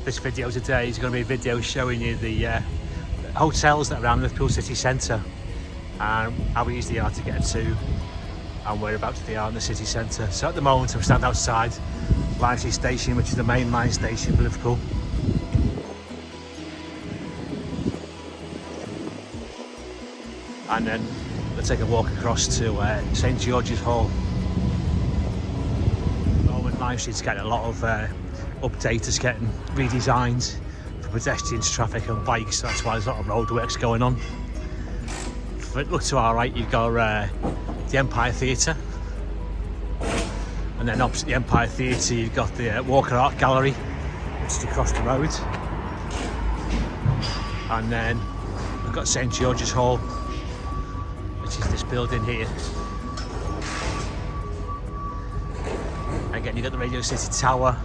This video today is going to be a video showing you the hotels that are around Liverpool city centre and how easy they are to get to and whereabouts they are in the city centre. So at the moment I'm standing outside Lime Street Station, which is the main line station for Liverpool. And then we'll take a walk across to St George's Hall. At the moment Lime Street's getting a lot of updates, it's getting redesigned for pedestrians, traffic and bikes, so that's why there's a lot of roadworks going on. If it looks to our right, you've got the Empire Theatre, and then opposite the Empire Theatre you've got the Walker Art Gallery, which is across the road, and then we've got St George's Hall, which is this building here. Again, you've got the Radio City Tower,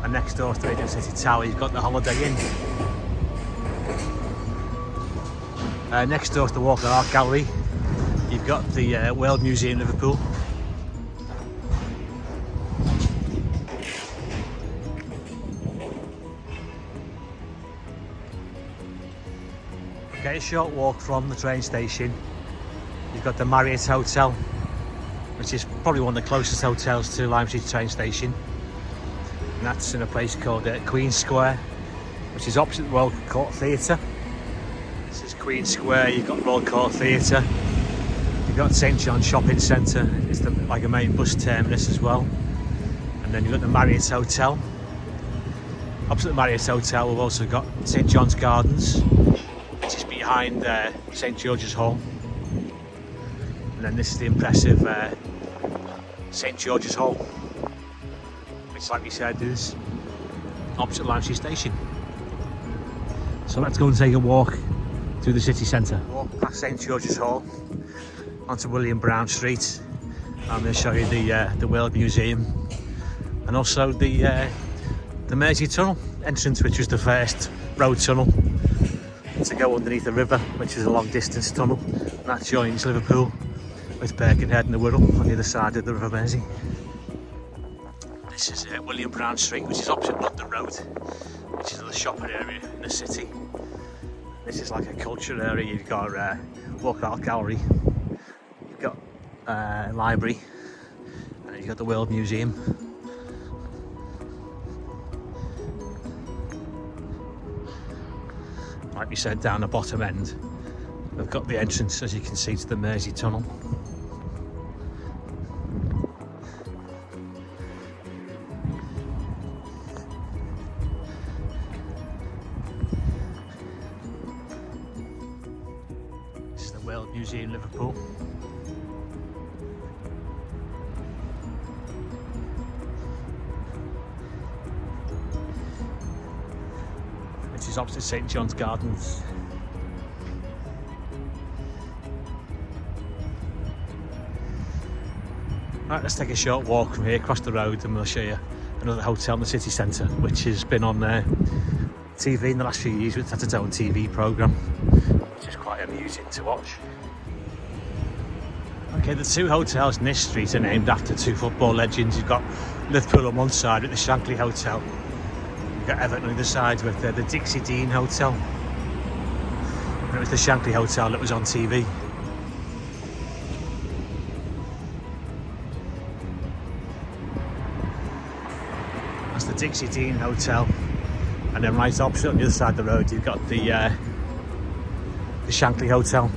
and next door to the Radio City Tower you've got the Holiday Inn. Next door to the Walker Art Gallery you've got the World Museum Liverpool. Okay, a short walk from the train station you've got the Marriott Hotel, which is probably one of the closest hotels to Lime Street train station, and that's in a place called Queen Square, which is opposite the Royal Court Theatre. This is Queen Square, you've got Royal Court Theatre, you've got St John's Shopping Centre, it's like a main bus terminus as well, and then you've got the Marriott Hotel. Opposite the Marriott Hotel we've also got St John's Gardens, which is behind St George's Hall, and then this is the impressive St George's Hall, which, like we said, is opposite Lime Street Station. So let's go and take a walk through the city centre. Walk past St George's Hall onto William Brown Street. I'm going to show you the World Museum and also the Mersey Tunnel entrance, which was the first road tunnel to go underneath the river, which is a long distance tunnel, and that joins Liverpool with Birkenhead and the Wirral on the other side of the River Mersey. This is William Brown Street, which is opposite London Road, which is the shopping area in the city. This is like a culture area. You've got Walker Art Gallery, you've got library, and then you've got the World Museum. Like we said, down the bottom end we've got the entrance, as you can see, to the Mersey Tunnel. This is the World Museum Liverpool. Which is opposite St John's Gardens. Right, let's take a short walk from here across the road and we'll show you another hotel in the city centre, which has been on TV in the last few years. It's had its own TV programme, which is quite amusing to watch. Okay, the two hotels in this street are named after two football legends. You've got Liverpool on one side with the Shankly Hotel, you've got Everton on the other side with the Dixie Dean Hotel, and it was the Shankly Hotel that was on TV. That's the Dixie Dean Hotel, and then right opposite on the other side of the road you've got the Shankly Hotel.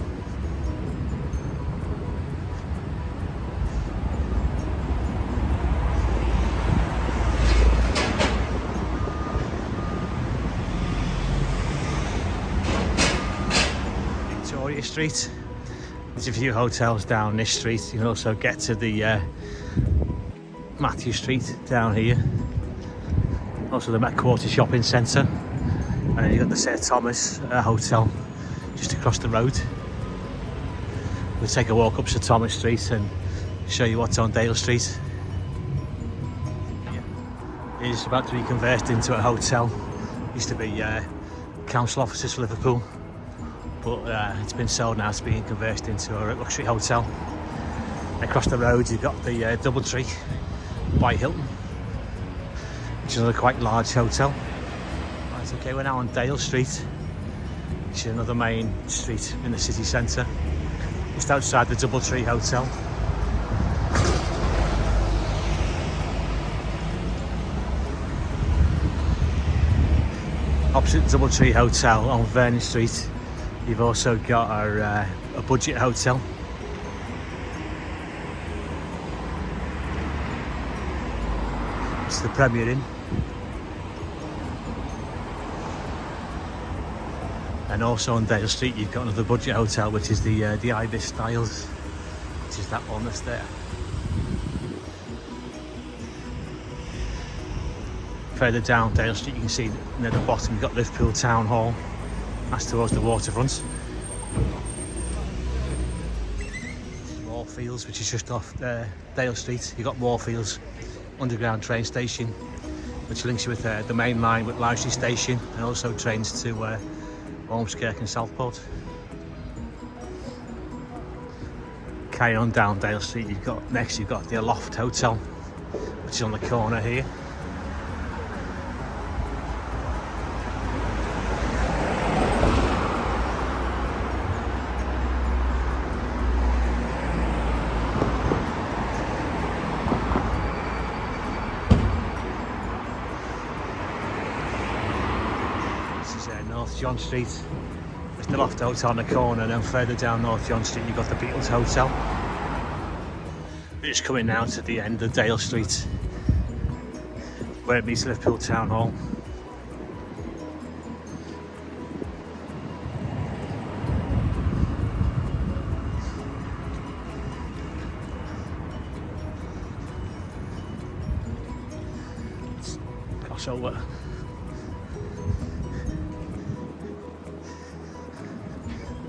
Victoria Street, there's a few hotels down this street. You can also get to the Matthew Street down here, also the Met Quarter Shopping Centre, and then you've got the Sir Thomas Hotel just across the road. We'll take a walk up Sir Thomas Street and show you what's on Dale Street. It is about to be converted into a hotel. It used to be council offices for Liverpool, but it's been sold now. It's being converted into a luxury hotel. Across the road you've got the Doubletree by Hilton, which is another quite large hotel. Right, okay, we're now on Dale Street, which is another main street in the city centre, just outside the Doubletree Hotel. Opposite the Doubletree Hotel on Vernon Street, you've also got a budget hotel. It's the Premier Inn. And also on Dale Street you've got another budget hotel, which is the Ibis Styles, which is that one that's there. Further down Dale Street you can see near the bottom you've got Liverpool Town Hall. That's towards the waterfront. Moorfields, which is just off Dale Street. You've got Moorfields underground train station, which links you with the main line with Liverpool Station, and also trains to Ormskirk and Southport. Carry on down Dale Street, you've got the Aloft Hotel, which is on the corner here. North John Street. There's the Aloft Hotel on the corner, and then further down North John Street you've got the Beatles Hotel. We're just coming now to the end of Dale Street, where it meets Liverpool Town Hall. Let's cross over.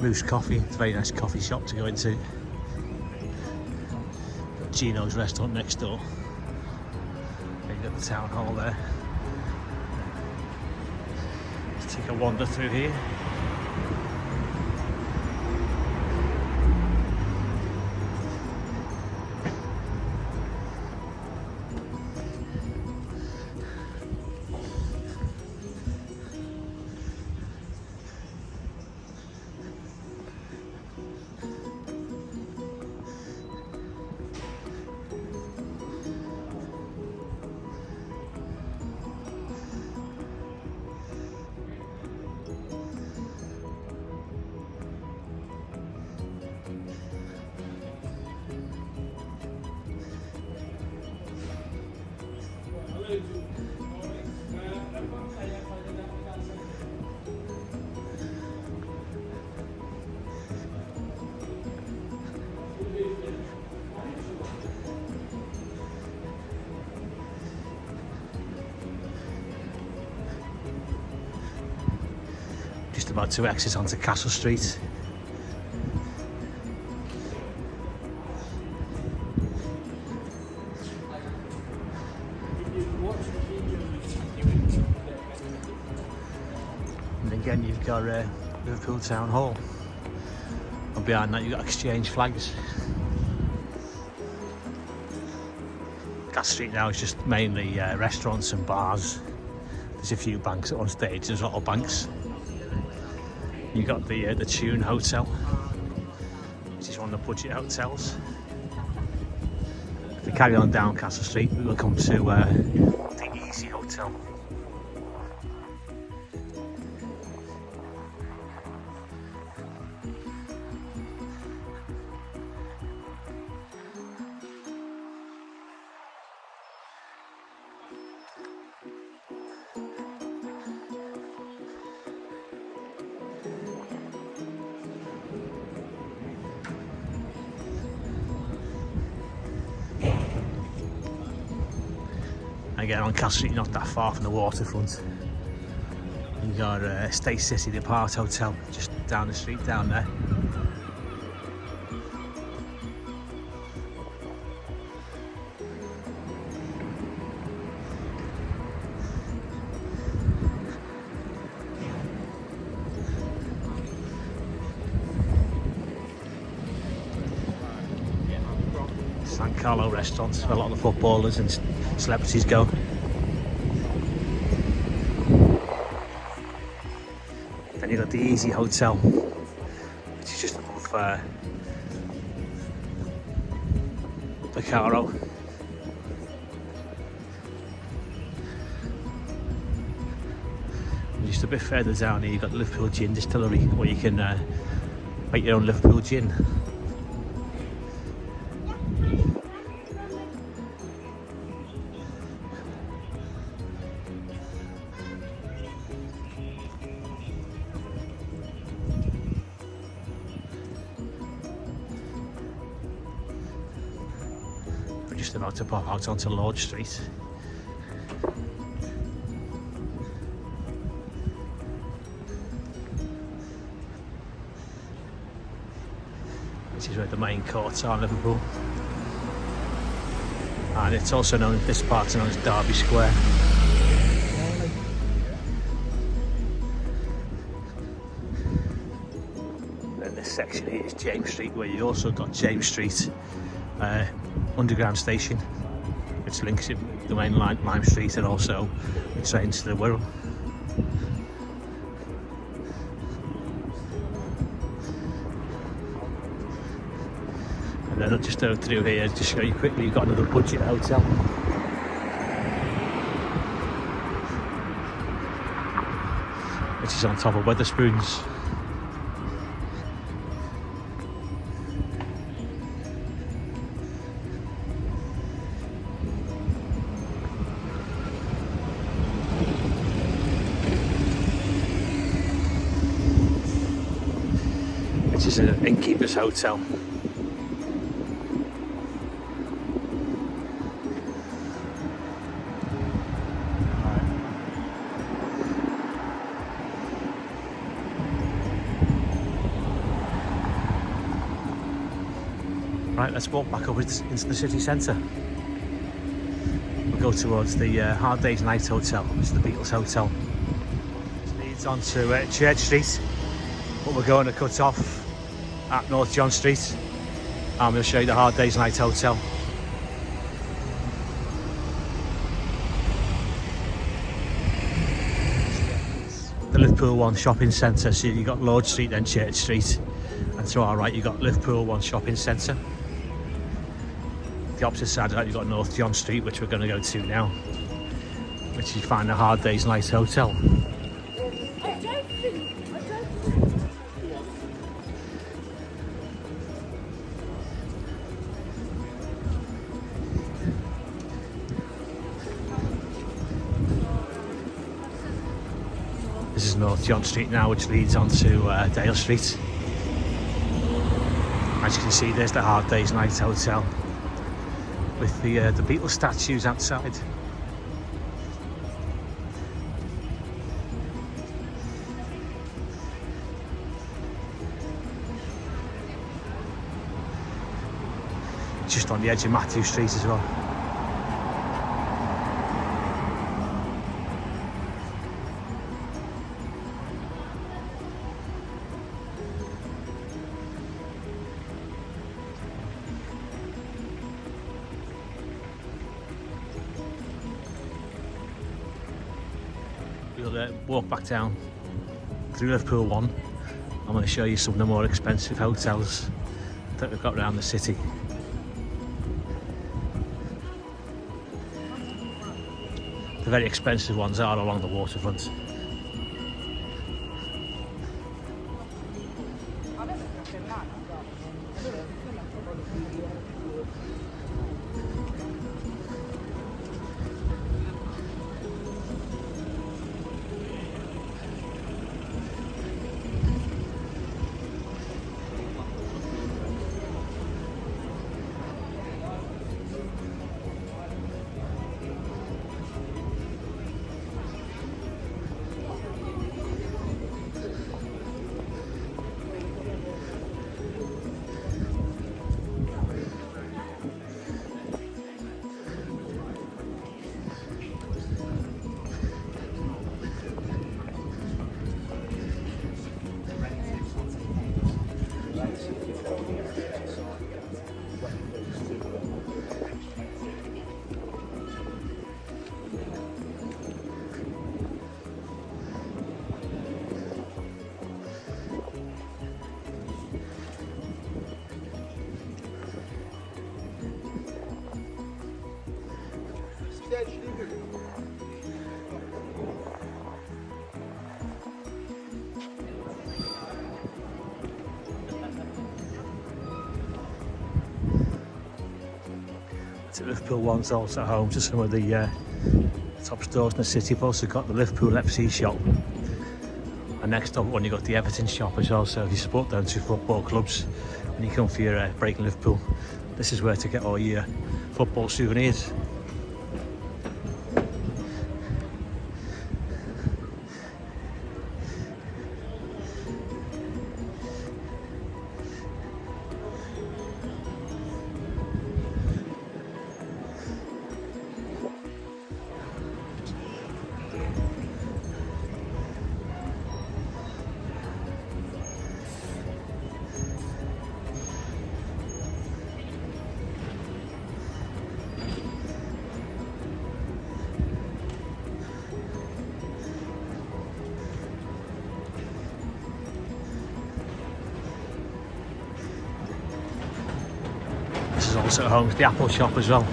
Moose Coffee, it's a very nice coffee shop to go into. Got Gino's restaurant next door. You've got the town hall there. Let's take a wander through here. Just about to exit onto Castle Street. And again you've got Liverpool Town Hall. And behind that you've got Exchange Flags. Castle Street now is just mainly restaurants and bars. There's a few banks at one stage, there's a lot of banks. You've got the Tune Hotel, which is one of the budget hotels. If we carry on down Castle Street, we will come to the Easy Hotel. Again on Castle Street, not that far from the waterfront. You've got State City, the Apart Hotel, just down the street down there. San Carlo restaurants where a lot of the footballers and celebrities go. Then you've got the Easy Hotel, which is just above the Caro. Just a bit further down here, you've got the Liverpool Gin Distillery, where you can make your own Liverpool gin. We're just about to pop out onto Lord Street. Which is where the main courts are in Liverpool. And it's also known, this part's known as Derby Square. Then this section here is James Street, where you also got James Street underground station, which links it with the main line, Lime Street, and also the trains to the Wirral. And then I'll just go through here to show you quickly, you've got another budget hotel. Which is on top of Wetherspoons. Which is an innkeeper's hotel. Right, let's walk back up into the city centre. We'll go towards the Hard Day's Night Hotel, which is the Beatles Hotel. It leads on to Church Street, but we're going to cut off at North John Street, and we'll show you the Hard Day's Night Hotel. The Liverpool One shopping centre, so you've got Lord Street and Church Street, and to our right you've got Liverpool One shopping centre. The opposite side of that you've got North John Street, which we're going to go to now, which you find the Hard Day's Night Hotel. This is North John Street now, which leads on to Dale Street. As you can see, there's the Hard Day's Night Hotel with the Beatles statues outside. Just on the edge of Matthew Street as well. We'll walk back down through Liverpool One. I'm going to show you some of the more expensive hotels that we've got around the city. The very expensive ones are along the waterfront. Liverpool one's also home to some of the top stores in the city. You've also got the Liverpool FC shop, and next up one you've got the Everton shop as well. So if you support those two football clubs when you come for your break in Liverpool, this is where to get all your football souvenirs. This is also home to the Apple shop as well.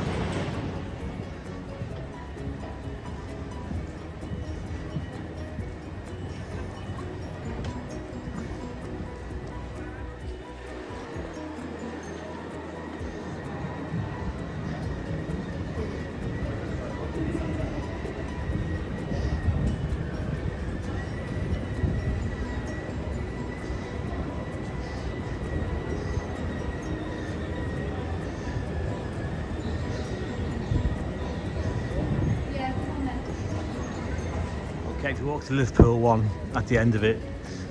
Okay, if you walk to Liverpool one, at the end of it,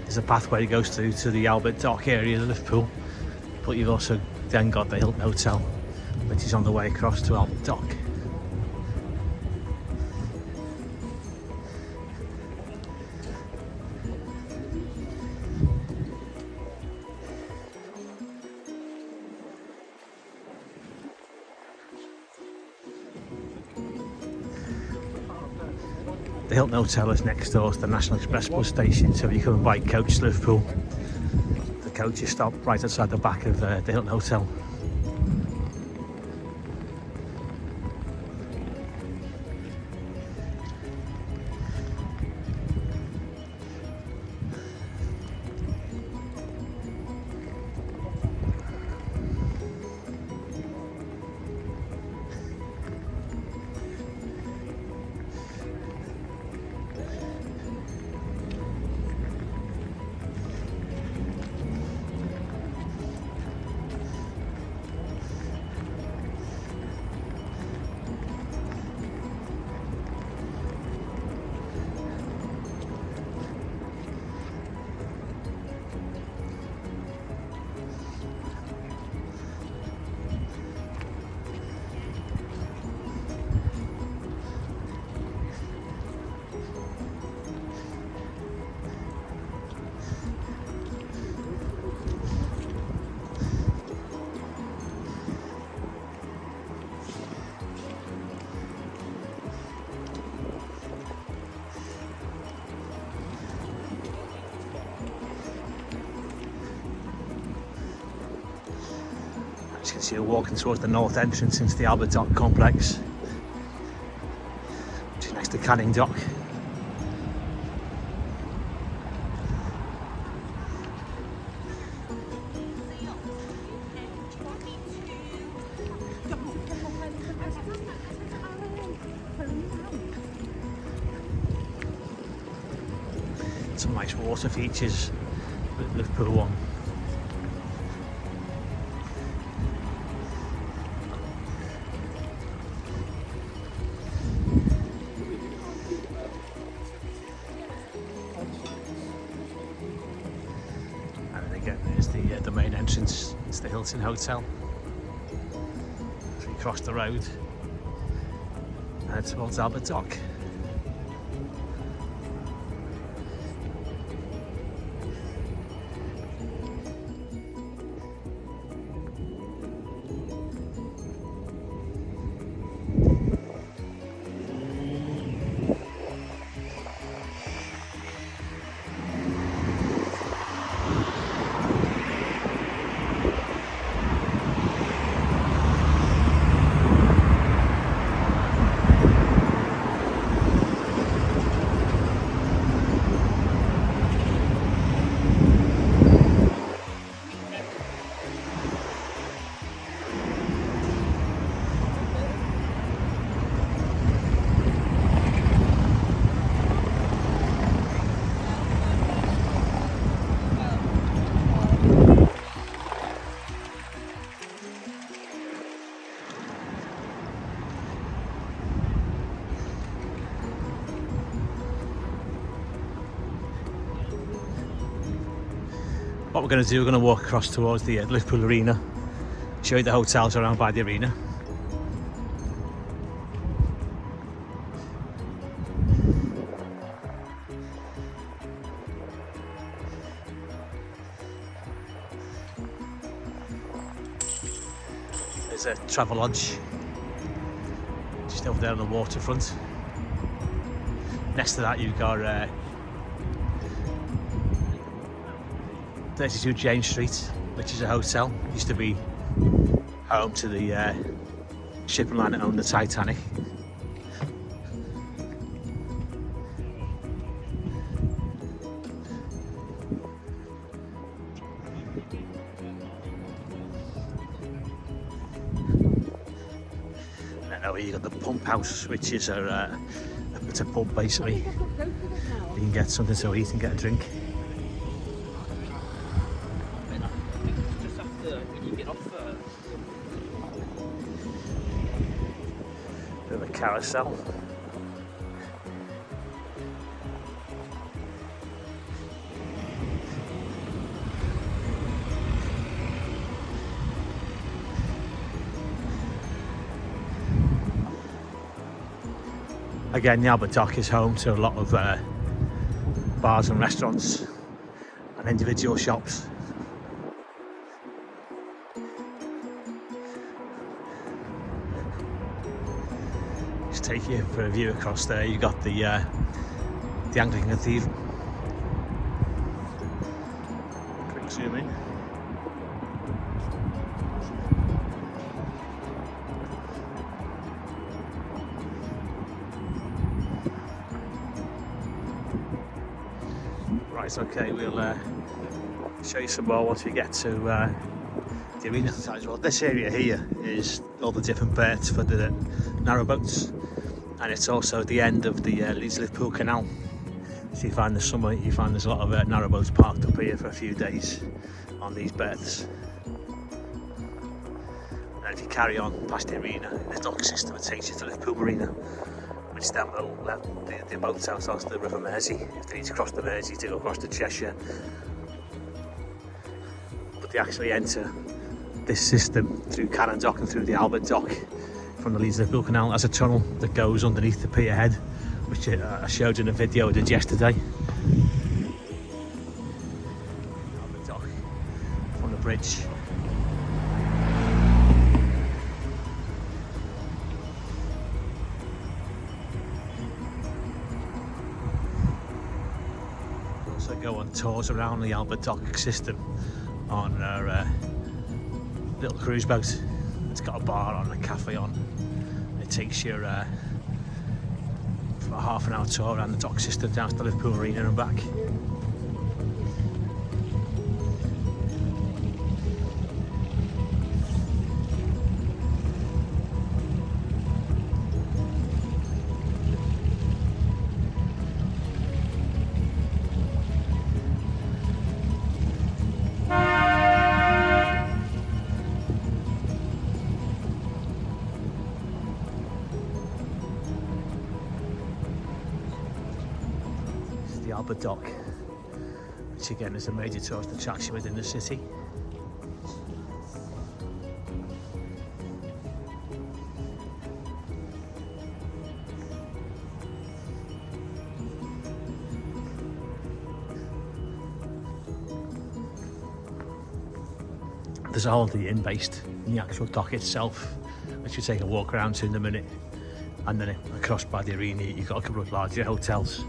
there's a pathway that goes through to the Albert Dock area of Liverpool. But you've also then got the Hilton Hotel, which is on the way across to Albert Dock. The Hilton Hotel is next door to the National Express bus station, so if you come by coach to Liverpool, the coaches stop right outside the back of the Hilton Hotel. As you can see, we're walking towards the north entrance into the Albert Dock complex, which is next to Canning Dock. Some nice water features with Liverpool one. There's the main entrance. It's the Hilton Hotel. So we cross the road and head towards Albert Dock. what we're going to do, we're going to walk across towards the Liverpool Arena, show you the hotels around by the arena. There's a travel lodge just over there on the waterfront. Next to that you've got 32 James Street, which is a hotel. Used to be home to the shipping line that owned the Titanic. And over here you got the Pump House, which is it's a pub basically. You can get something to eat and get a drink. Bit of a carousel. Again, the Albert Dock is home to a lot of bars and restaurants and individual shops. Just take you for a view across there. You've got the Anglican Cathedral. Quick zoom in. Right, okay, we'll show you some more once we get to the arena side as well. This area here is all the different berths for the narrowboats, and it's also the end of the Leeds Liverpool Canal. So you find there's a lot of narrowboats parked up here for a few days on these berths. And if you carry on past the arena, the dock system it takes you to Liverpool Arena, which is down below the boats out onto the River Mersey. If they need to cross the Mersey to go across to Cheshire. But they actually enter this system through Canal Dock and through the Albert Dock from the Leeds Liverpool Canal as a tunnel that goes underneath the pier head, which I showed in a video I did yesterday. Albert Dock from the bridge. Also go on tours around the Albert Dock system on our little cruise boat. It's got a bar on, a cafe on. It takes you for a half an hour tour around the dock system down to the Liverpool Arena and back. The Albert Dock, which again is a major tourist attraction within the city. There's a holiday inn based in the actual dock itself, which you take a walk around to in a minute, and then across by the arena you've got a couple of larger hotels.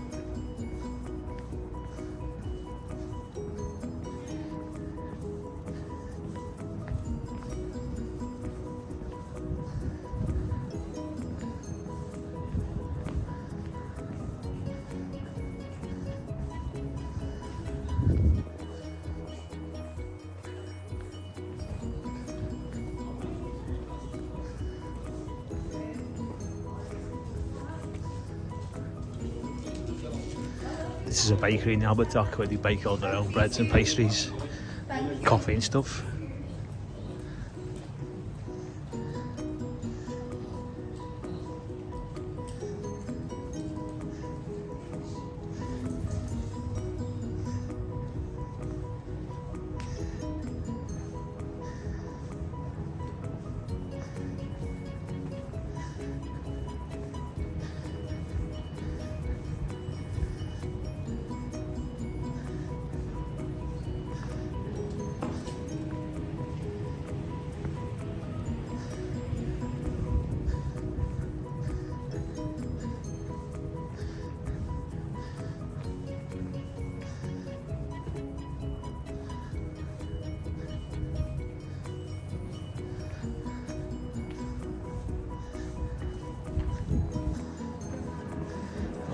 This is a bakery in Albert Dock where they bake all their own breads and pastries, coffee and stuff.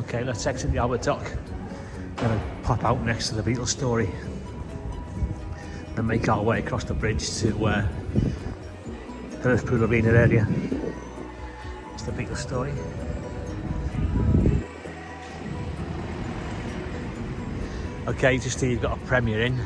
Okay, let's exit the Albert Dock. Gonna pop out next to the Beatles story and make our way across the bridge to the Liverpool Arena area. It's the Beatles story. Okay, just here you've got a Premier Inn.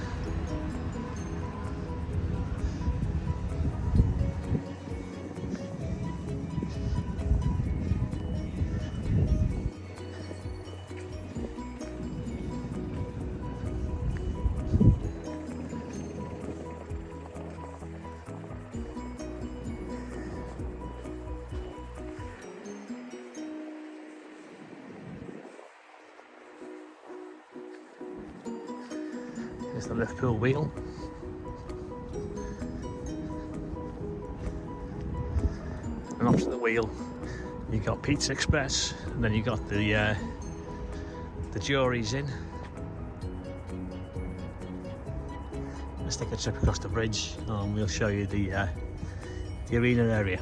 There's the Liverpool wheel. And opposite the wheel you've got Pizza Express, and then you've got the Jury's Inn. Let's take a trip across the bridge and we'll show you the arena area.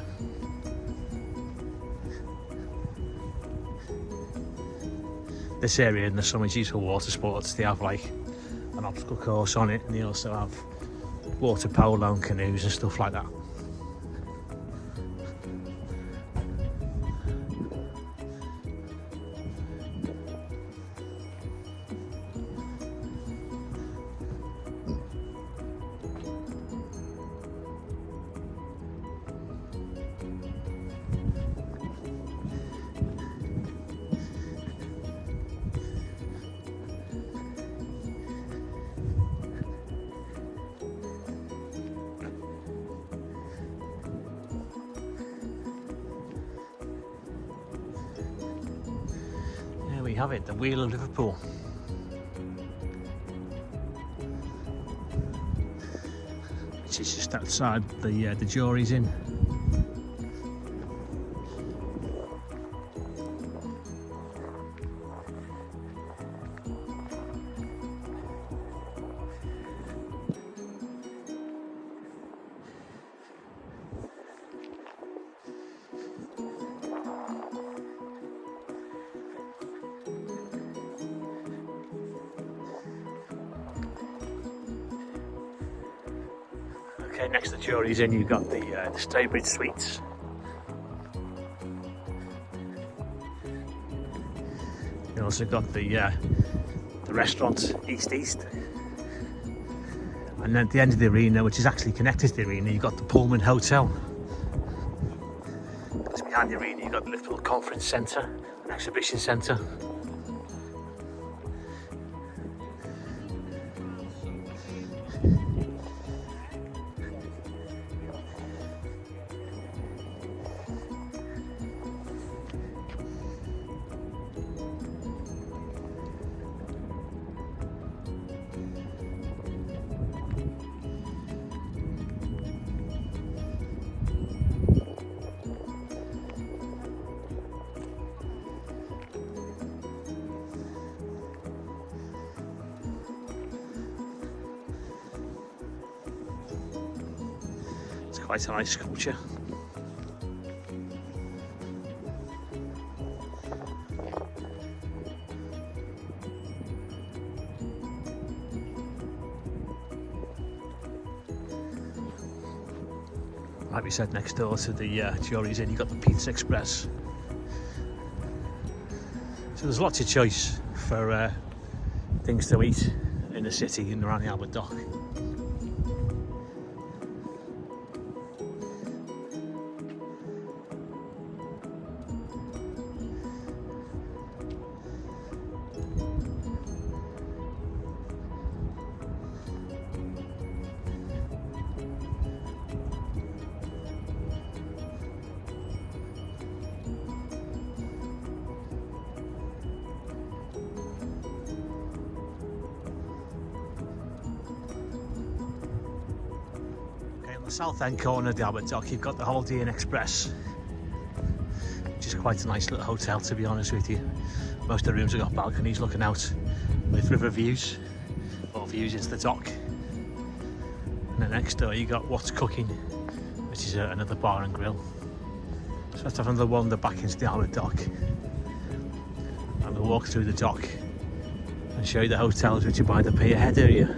This area in the summer is used for water sports. They have like an obstacle course on it, and they also have water polo and canoes and stuff like that. We have it, the Wheel of Liverpool. Which is just outside the Jury's Inn. Okay, next to the Jury's Inn, you've got the Staybridge Suites. You also got the restaurant East. And then at the end of the arena, which is actually connected to the arena, you've got the Pullman Hotel. Just behind the arena, you've got the Liverpool Conference Centre, an exhibition centre. Quite a nice sculpture. Like we said, next door to the Jury's Inn, you've got the Pizza Express. So there's lots of choice for things to eat in the city and around the Albert Dock. South end corner of the Albert Dock, you've got the Holiday Inn Express, which is quite a nice little hotel, to be honest with you. Most of the rooms have got balconies looking out with river views or views into the dock. And then next door you got What's Cooking, which is another bar and grill. So let's have another wander back into the Albert Dock and we'll walk through the dock and show you the hotels which are by the pier head area.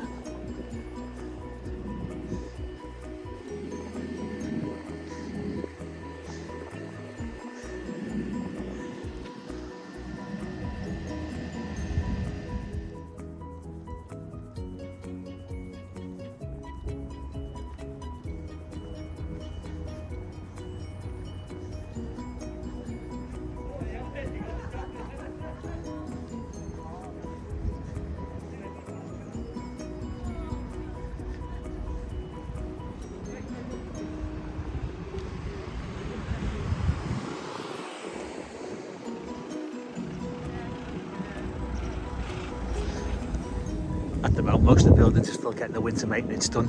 At the moment, most of the buildings are still getting the winter maintenance done.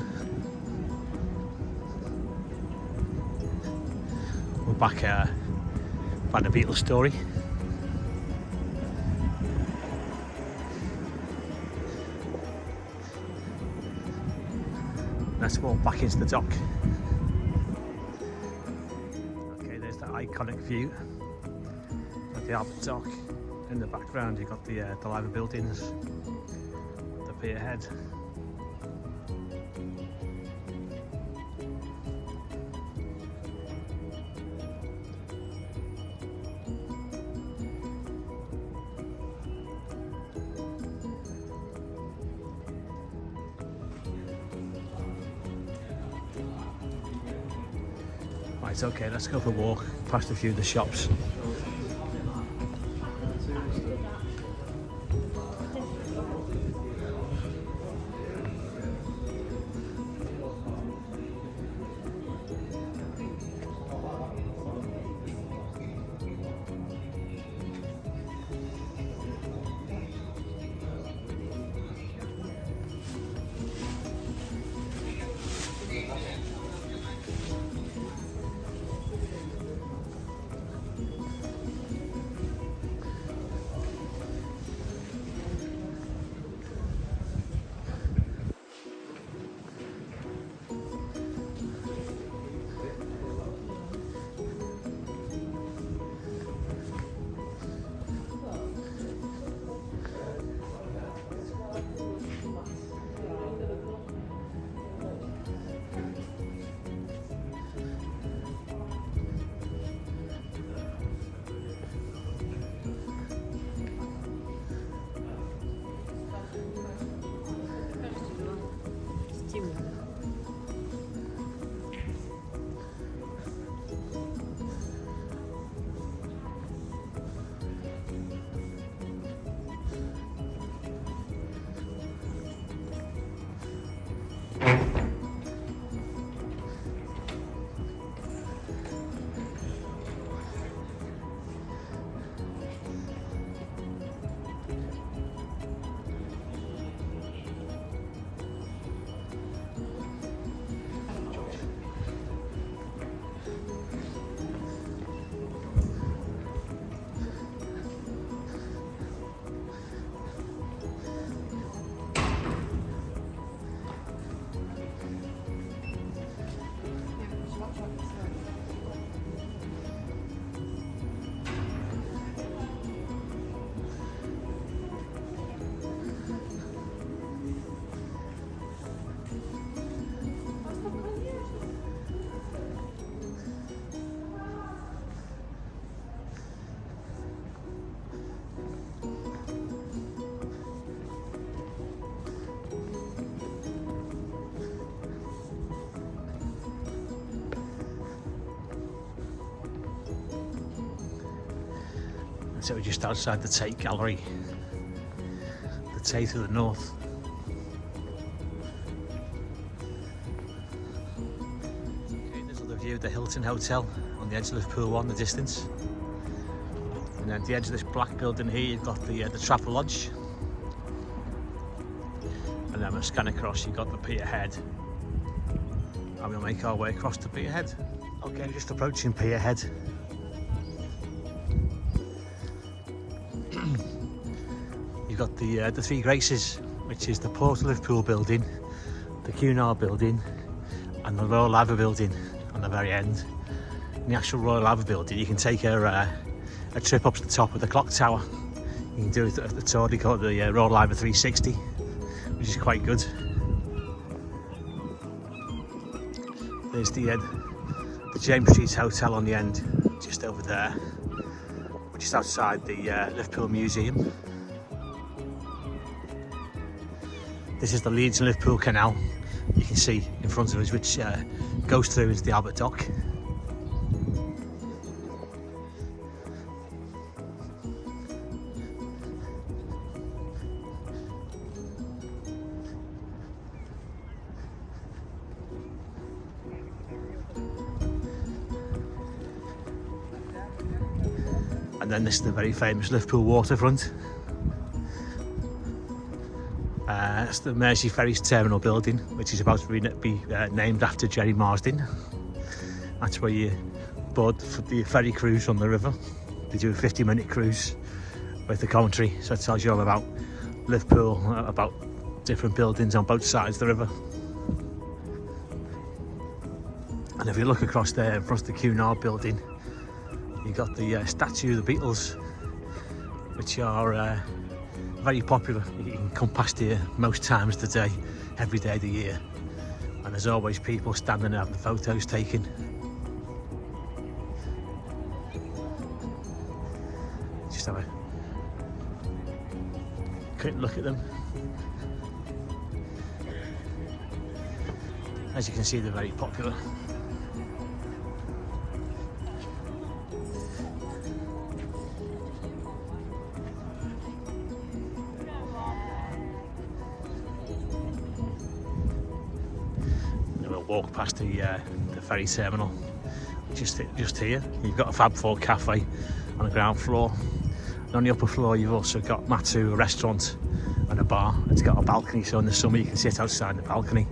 We're back by the Beatles story. Let's walk back into the dock. Okay, there's that iconic view of the Albert Dock. In the background, you've got the Liver buildings. Pier head. Right, okay, let's go for a walk past a few of the shops. So we're just outside the Tate Gallery, the Tate of the North. Okay, there's another view of the Hilton Hotel on the edge of Liverpool in the distance. And then at the edge of this black building here, you've got the Trapper Lodge. And then we'll scan across, you've got the pier head. And we'll make our way across to pier head. Okay, just approaching pier head. You've got the Three Graces, which is the Port of Liverpool building, the Canal building, and the Royal Liver building on the very end. In the actual Royal Liver building, you can take a trip up to the top of the clock tower. You can do it at the tour. They call it the Road Liver 360, which is quite good. There's the James Street Hotel on the end, just over there, just outside the Liverpool Museum. This is the Leeds and Liverpool Canal. You can see in front of us, which goes through into the Albert Dock. And then this is the very famous Liverpool waterfront. It's the Mersey Ferry Terminal building, which is about to be named after Jerry Marsden. That's where you board for the ferry cruise on the river. They do a 50-minute cruise with the commentary, so it tells you all about Liverpool, about different buildings on both sides of the river. And if you look across there, in front of the Canal building, you've got the statue of the Beatles, which are very popular. You can come past here most times of the day, every day of the year, and there's always people standing there having photos taken. Just have a quick look at them. As you can see, they're very popular. Walk past the ferry terminal, just here. You've got a Fab Four cafe on the ground floor, and on the upper floor you've also got Matu, a restaurant and a bar. It's got a balcony, so in the summer you can sit outside the balcony.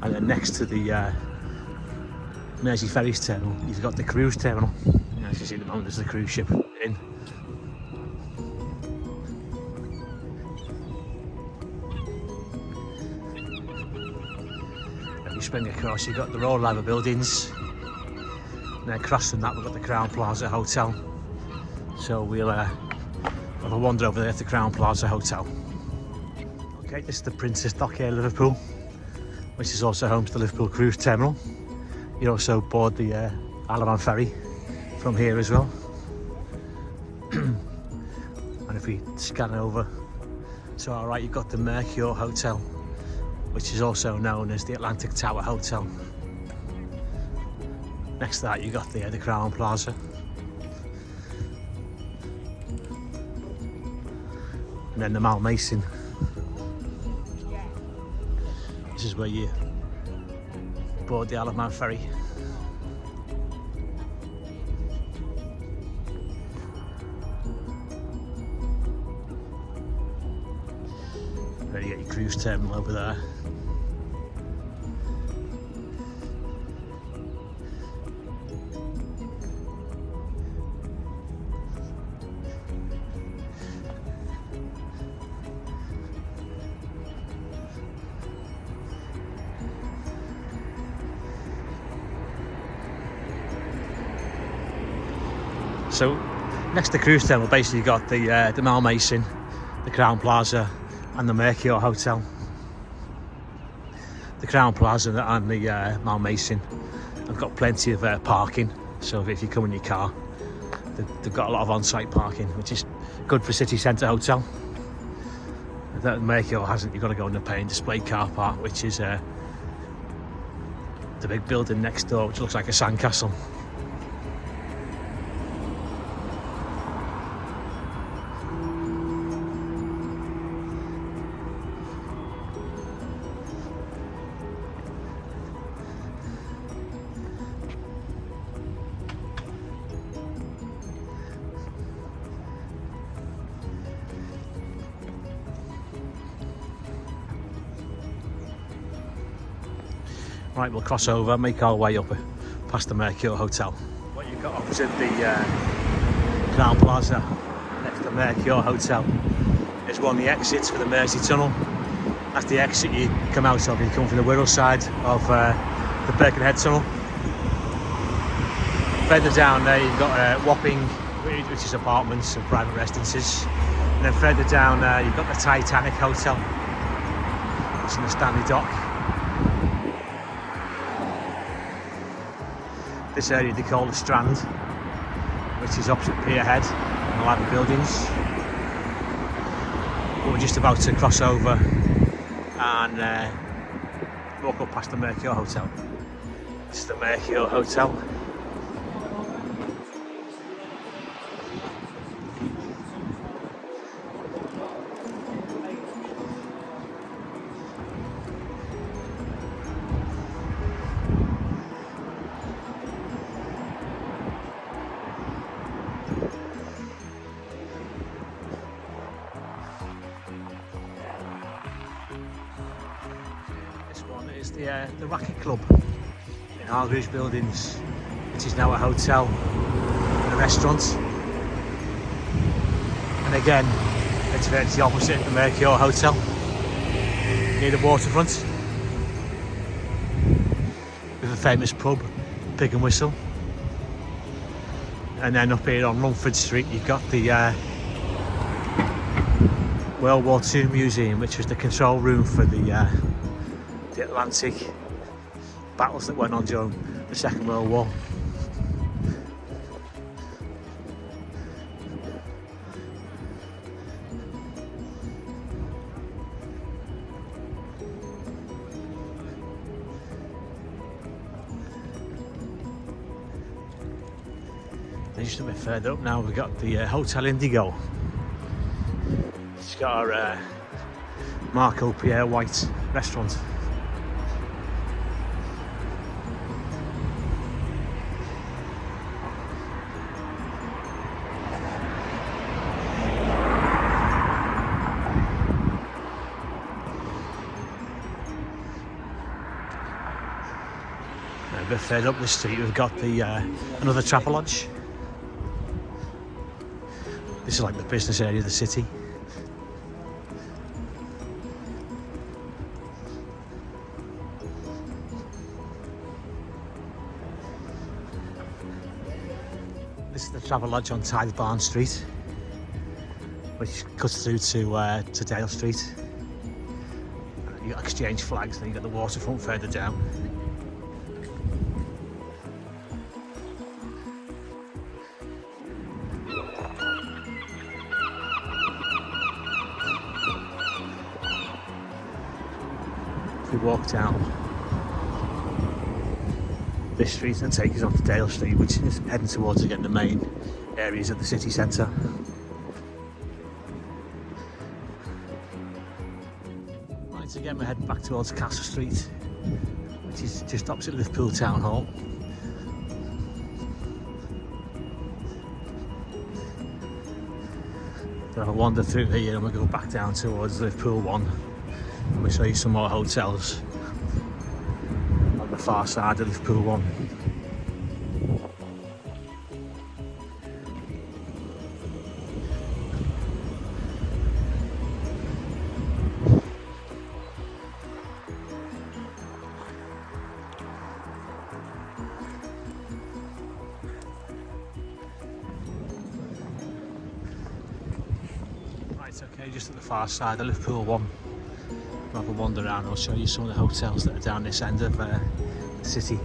And then next to the Mersey Ferries terminal, you've got the cruise terminal. As you see at the moment, there's the cruise ship in. Spring across, you've got the Road Liver buildings, and then across from that we've got the Crown Plaza Hotel. So we'll have a wander over there at the Crown Plaza Hotel. Okay, this is the Princess Dock here, Liverpool, which is also home to the Liverpool Cruise Terminal. You also board the Aloft ferry from here as well. And if we scan over to our right, you've got the Mercure Hotel, which is also known as the Atlantic Tower Hotel. Next to that, you've got the Crown Plaza. And then the Malmaison. This is where you board the Aloft ferry. There you get your cruise terminal over there. So next to the cruise terminal, basically you've got the Malmaison, the Crown Plaza and the Mercure Hotel. The Crown Plaza and the Malmaison have got plenty of parking, so if you come in your car, they've got a lot of on-site parking, which is good for city centre hotel. That Mercure hasn't. You've got to go in the pay and display car park, which is the big building next door, which looks like a sandcastle. Right, we'll cross over, make our way up past the Mercure Hotel. What you've got opposite the Canal Plaza, next to the Mercure Hotel, is one of the exits for the Mersey Tunnel. That's the exit you come out of. You come from the Wirral side of the Birkenhead Tunnel. Further down there, you've got Wapping which is apartments and private residences. And then further down you've got the Titanic Hotel. It's in the Stanley Dock. This area they call the Strand, which is opposite Pier Head and the line of buildings. But we're just about to cross over and walk up past the Mercure Hotel. This is the Mercure Hotel. Is the Racket Club in Hargreaves Buildings, which is now a hotel and a restaurant. And again, it's the opposite of the Mercure Hotel, near the waterfront, with a famous pub, Pig and Whistle. And then up here on Rumford Street, you've got the World War II Museum, which was the control room for the Atlantic battles that went on during the Second World War. Then just a bit further up now we've got the Hotel Indigo. It's got our Marco Pierre White restaurant. A bit further up the street we've got the another Travelodge. This is like the business area of the city. This is the Travelodge on Tithe Barn Street, which cuts through to Dale Street. You've got exchange flags, and you've got the waterfront further down. We walk down this street and take us on to Dale Street, which is heading towards again the main areas of the city centre. Right, again we're heading back towards Castle Street, which is just opposite Liverpool Town Hall. We'll have a wander through here and we'll go back down towards Liverpool 1. And we'll show you some more hotels on the far side of Liverpool 1. Right, okay, just at the far side of Liverpool 1. We'll have a wander around. I'll show you some of the hotels that are down this end of the city.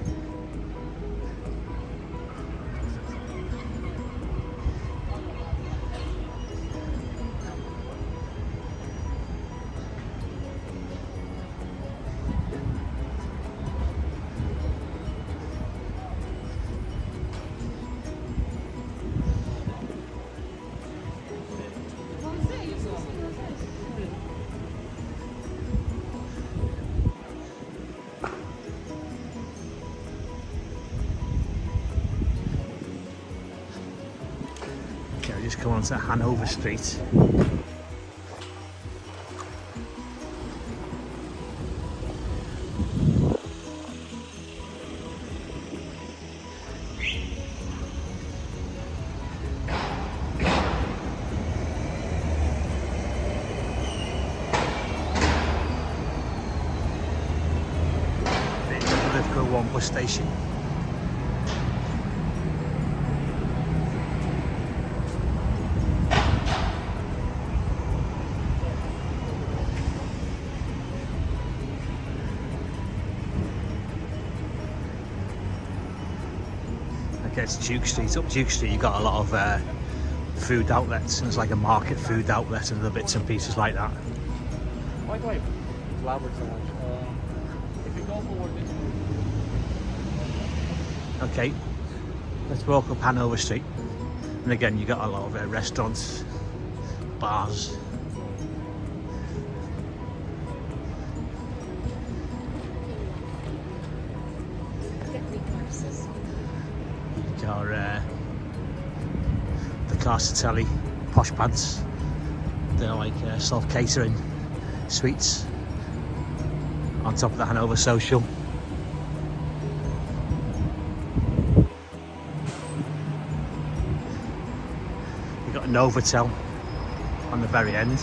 Just come on to Hanover Street. The Liverpool 1 bus station. Gets Duke Street. Up Duke Street, you got a lot of food outlets. There's like a market food outlet and other bits and pieces like that. Why do I blabber so much? If you go forward this way. Okay, let's walk up Hanover Street. And again, you got a lot of restaurants, bars. You got the Carsatelli posh pants. They're like self-catering suites on top of the Hanover Social. You've got a Novotel on the very end.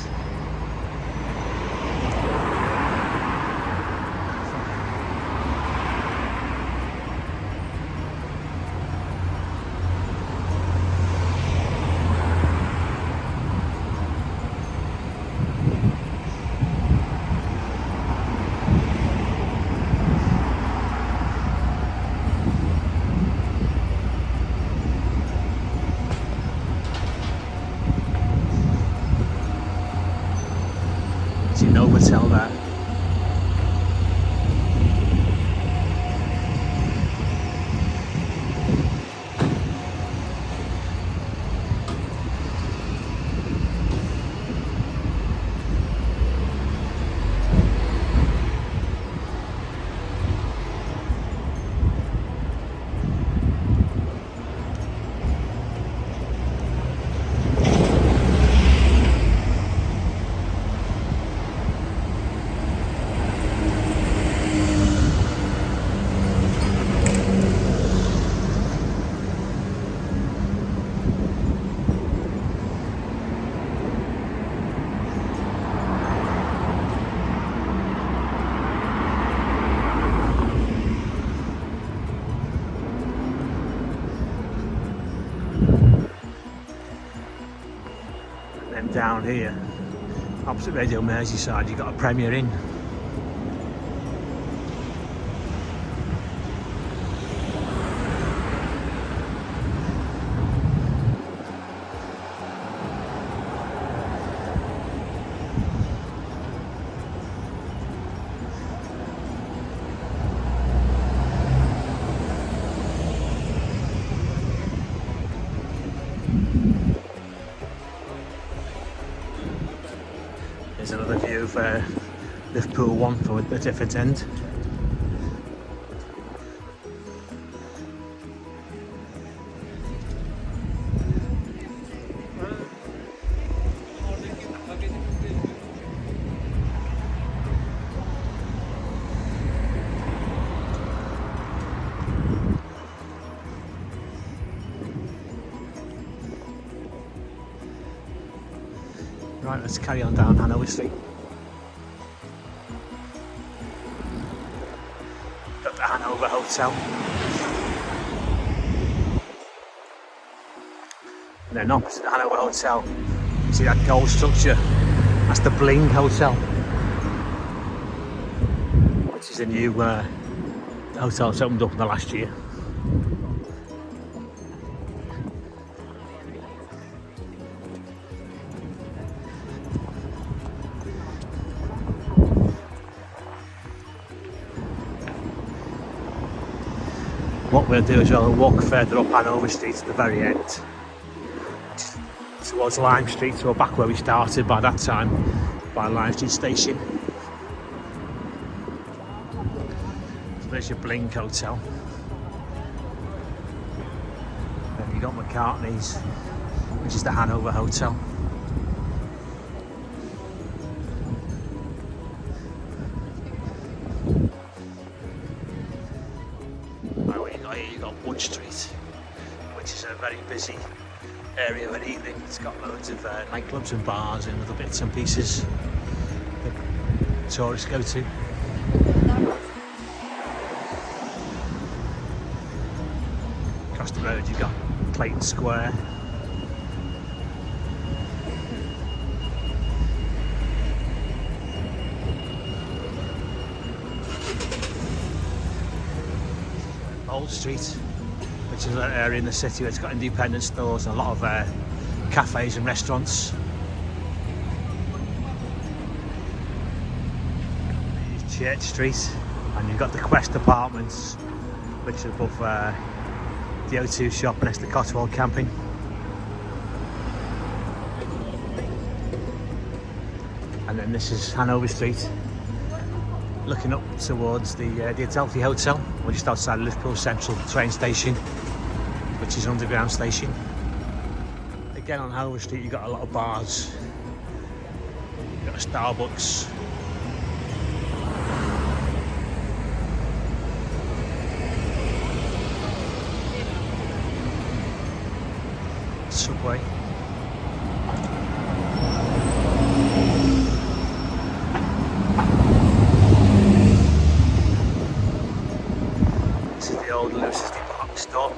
Novotel there. Down here, opposite Radio Merseyside, you've got a Premier Inn. There's another view of Liverpool 1 from a different end. Right, let's carry on down Hanover Street. Got the Hanover Hotel. And then opposite the Hanover Hotel, see that gold structure? That's the Bling Hotel, which is a new hotel that's opened up in the last year. What we'll do is we'll walk further up Hanover Street to the very end, towards Lime Street, so we're back where we started by that time, by Lime Street Station. So there's your Bling Hotel. Then you got McCartney's, which is the Hanover Hotel. You got Wood Street, which is a very busy area of an evening. It's got loads of nightclubs and bars and other bits and pieces that tourists go to. Across the road you've got Clayton Square. Old Street, which is an area in the city where it's got independent stores and a lot of cafes and restaurants. Church Street, and you've got the Quest Apartments, which is above the O2 shop next to Cotswold Camping. And then this is Hanover Street, looking up towards the Adelphi Hotel. We're just outside Liverpool Central train station, which is an underground station. Again on Hanover Street you've got a lot of bars. You've got a Starbucks, Subway. This is the old Lewis's department store,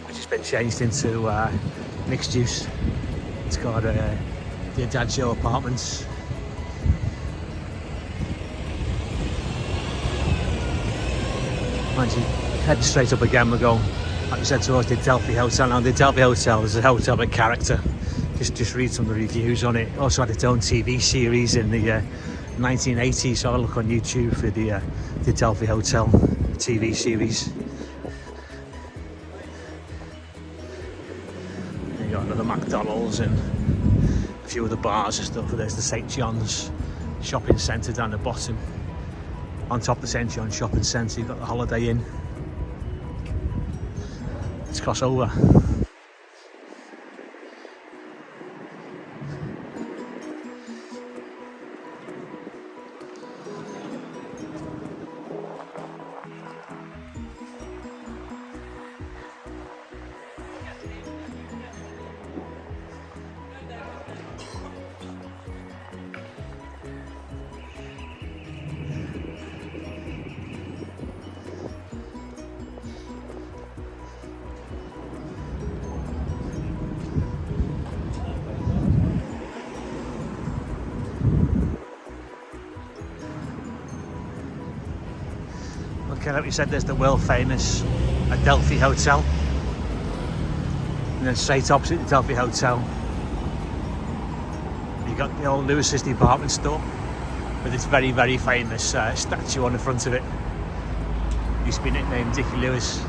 which has been changed into mixed use. It's got the Adagio apartments. Mind you, head straight up again, we're going, like you said, towards the Adelphi Hotel. Now the Adelphi Hotel is a hotel with character. Just read some of the reviews on it. Also had its own TV series in the 1980s, so have a look on YouTube for the Adelphi Hotel TV series. You got another McDonald's and a few other bars and stuff. There's the St John's shopping centre down the bottom. On top of the St John's shopping centre you've got the Holiday Inn. Let's cross over. Okay, like we said, there's the world famous Adelphi Hotel, and then straight opposite the Adelphi Hotel you got the old Lewis's department store with its very, very famous statue on the front of it. Used to be nicknamed Dickie Lewis.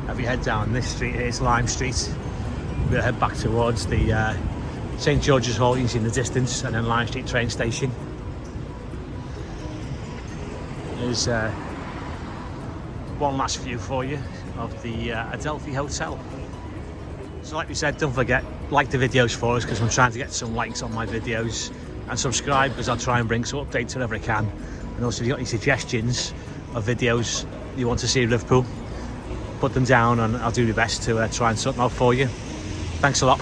If you head down this street here, it's Lime Street. We'll head back towards the St George's Hall, you can see in the distance, and then Lime Street train station. There's one last view for you of the Adelphi Hotel. So like we said, don't forget, like the videos for us, because I'm trying to get some likes on my videos, and subscribe because I'll try and bring some updates whenever I can. And also if you've got any suggestions of videos you want to see in Liverpool, put them down and I'll do my best to try and sort them out for you. Thanks a lot.